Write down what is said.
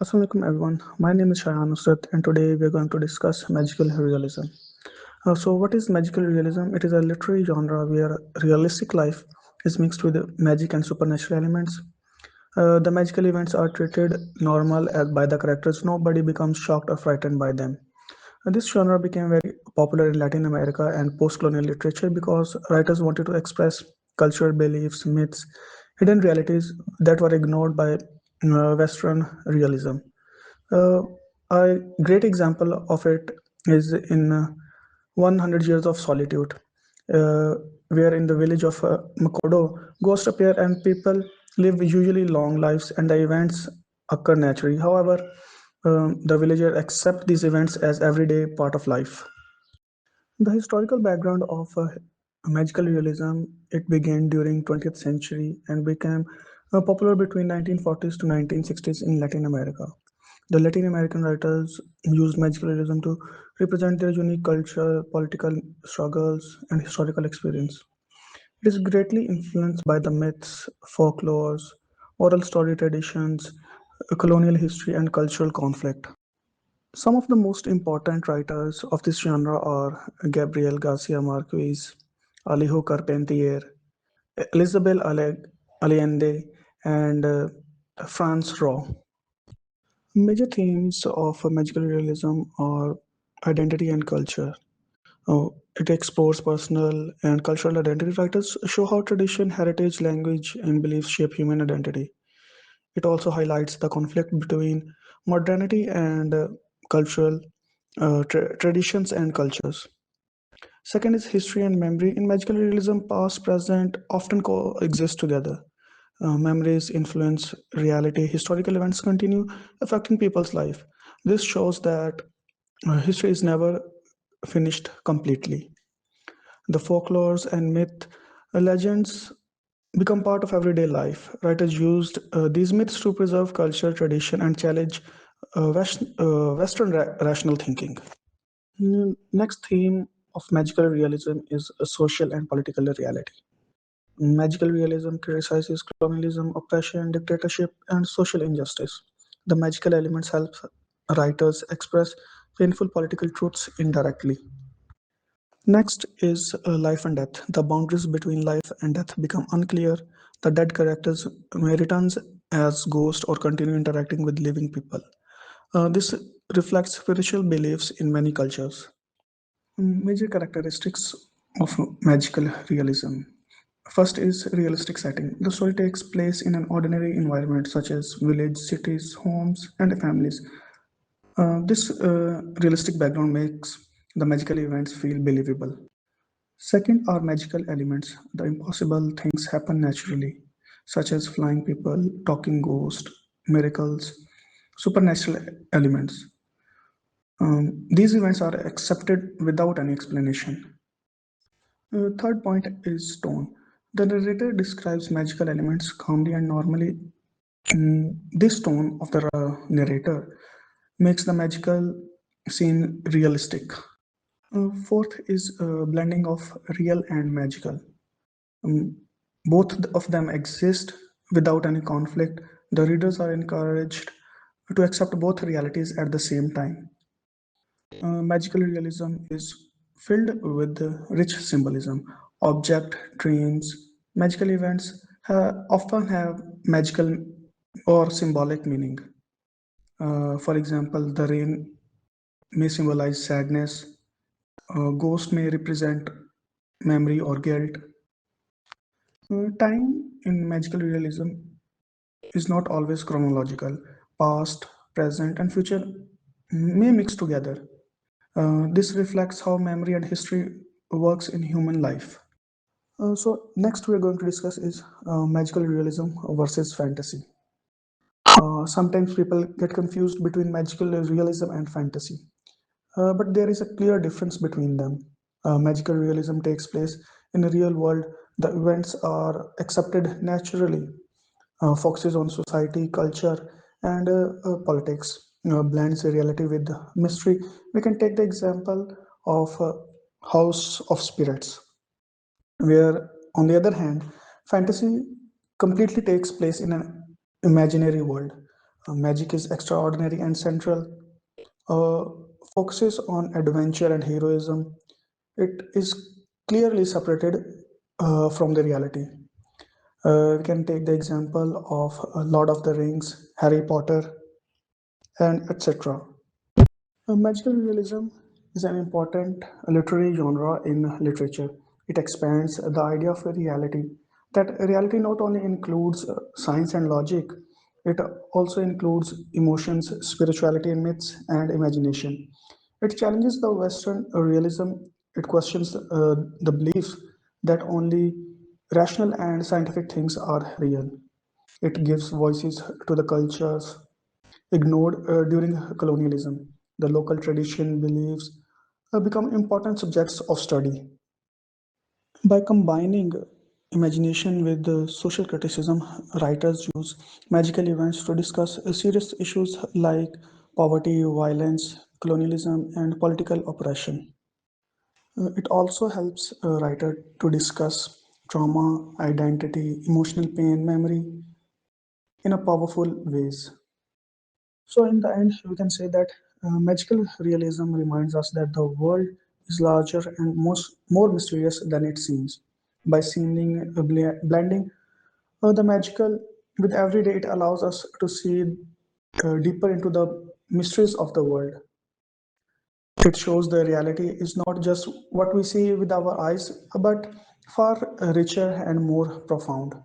Assalamualaikum everyone. My name is Shayan Nusrat and today we are going to discuss magical realism. What is magical realism? It is a literary genre where realistic life is mixed with magic and supernatural elements. The magical events are treated normal as by the characters. Nobody becomes shocked or frightened by them. This genre became very popular in Latin America and post-colonial literature because writers wanted to express cultural beliefs, myths, hidden realities that were ignored by Western realism. Uh, a great example of it is in 100 Years of Solitude, uh, where in the village of Makodo, ghosts appear and people live usually long lives and the events occur naturally. However, the villagers accept these events as everyday part of life. The historical background of magical realism, it began during 20th century and became popular between 1940s to 1960s in Latin America. The Latin American writers used magical realism to represent their unique culture, political struggles, and historical experience. It is greatly influenced by the myths, folklores, oral story traditions, colonial history, and cultural conflict. Some of the most important writers of this genre are Gabriel Garcia Marquez, Alejo Carpentier, Allende, and Franz Raw. Major themes of magical realism are identity and culture. It explores personal and cultural identity. Writers show how tradition, heritage, language, and beliefs shape human identity. It also highlights the conflict between modernity and cultural traditions and cultures. Second is history and memory. In magical realism, past, present often coexist together. Memories influence reality. Historical events continue affecting people's life. This shows that history is never finished completely. The folklores and myth legends become part of everyday life. Writers used these myths to preserve culture, tradition, and challenge Western rational thinking. Next theme of magical realism is a social and political reality. Magical realism criticizes colonialism, oppression, dictatorship, and social injustice. The magical elements help writers express painful political truths indirectly. Next is life and death. The boundaries between life and death become unclear. The dead characters may return as ghosts or continue interacting with living people. This reflects spiritual beliefs in many cultures. Major characteristics of magical realism. First is realistic setting. The story takes place in an ordinary environment such as village, cities, homes, and families. This realistic background makes the magical events feel believable. Second are magical elements. The impossible things happen naturally, such as flying people, talking ghosts, miracles, supernatural elements. These events are accepted without any explanation. Third point is tone. The narrator describes magical elements calmly and normally. This tone of the narrator makes the magical scene realistic. Fourth is blending of real and magical. Um, Both of them exist without any conflict. The readers are encouraged to accept both realities at the same time. Magical realism is filled with rich symbolism. Object, dreams, magical events often have magical or symbolic meaning. For example, the rain may symbolize sadness, a ghost may represent memory or guilt. Time in magical realism is not always chronological. Past, present, and future may mix together. This reflects how memory and history works in human life. Next we are going to discuss is magical realism versus fantasy. Sometimes people get confused between magical realism and fantasy, but there is a clear difference between them. Magical realism takes place in the real world. The events are accepted naturally, focuses on society, culture, and politics, blends reality with mystery. We can take the example of House of Spirits, where, on the other hand, fantasy completely takes place in an imaginary world. Magic is extraordinary and central, uh, focuses on adventure and heroism. It is clearly separated from the reality. We can take the example of Lord of the Rings, Harry Potter, and etc. Magical realism is an important literary genre in literature. It expands the idea of reality. That reality not only includes science and logic, it also includes emotions, spirituality, and myths and imagination. It challenges the Western realism. It questions the belief that only rational and scientific things are real. It gives voices to the cultures ignored during colonialism. The local tradition beliefs become important subjects of study. By combining imagination with social criticism, writers use magical events to discuss serious issues like poverty, violence, colonialism, and political oppression. It also helps a writer to discuss trauma, identity, emotional pain, memory in a powerful ways. So, in the end, we can say that magical realism reminds us that the world is larger and more mysterious than it seems. By seeming blending the magical with everyday, it allows us to see deeper into the mysteries of the world. It shows the reality is not just what we see with our eyes, but far richer and more profound.